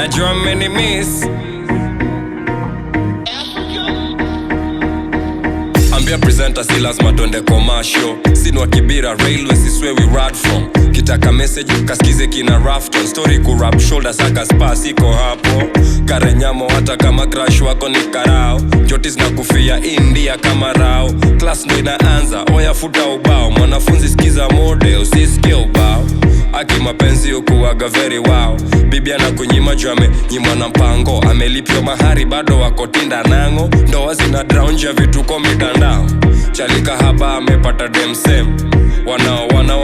najua mmeni-miss. Ambia presenter si lazima twende commercial. Sinu wa Kibira railway is where we ride from. Kitaka message kasikize kina Rafton. Story kurap shoulder saka spa siko hapo. Karenyamo hata kama crush wako ni karao. Jotis na kufia India kama rao. Class ndo inaanza, oya futa ubao. Mwanafunzi sikiza mode, usisikie ubao. Aki mapenzi ukuwaga very wow. Bibi anakunyima juu amenyimwa na mpango. Amelipio mahari bado wako tinda nango. Ndoa zina drown ya vituko mitandao. Chalika hapa amepata dem same.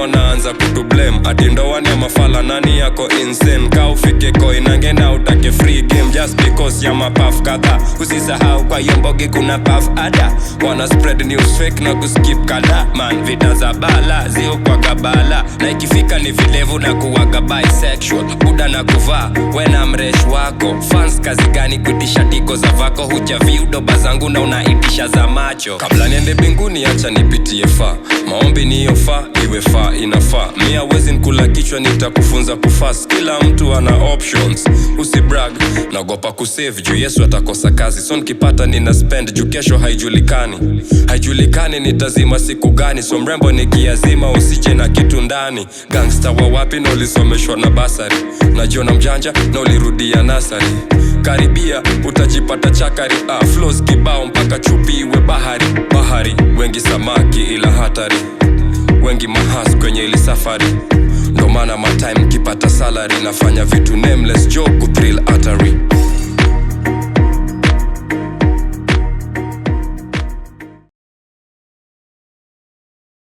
Wanaanza kutublame. Ati ndoa ni ya mafala nani yako insane. Ka ufike koi nangena utake free game. Just because ya mapaf kadha. Usisahau kwa yombogi kuna paf ada. Wana spread news fake na kuskip kada. Man vita za bala zio kwa kabala. Na ikifika ni vilevu na kuwaga bisexual. Buda na kuvaa wena mresh wako. Fans kazi gani kuitisha tiko za vako. Huja viudoba zangu na unaitisha za macho. Kabla niende binguni acha nipitie fa. Maombi ni yofa, iwe fa inafaa. Mia wezi nkula kichwa nitakufunza kufast. Kila mtu ana options, usibrag. Naogopa kusave juu Yesu atakosa kazi. So nikipata nina spend juu kesho haijulikani. Haijulikani nitazima siku gani. So mrembo nikiazima usije na kitu ndani. Gangster wa wapi na ulisomeshwa na basari. Najiona mjanja na ulirudia nasari. Karibia utajipata chakari. Flows kibao mpaka chupi iwe bahari. Bahari wengi samaki ila hatari. Wengi mahas kwenye ili safari. Ndo maana my time kipata salary. Nafanya vitu nameless joke kuthrill artery.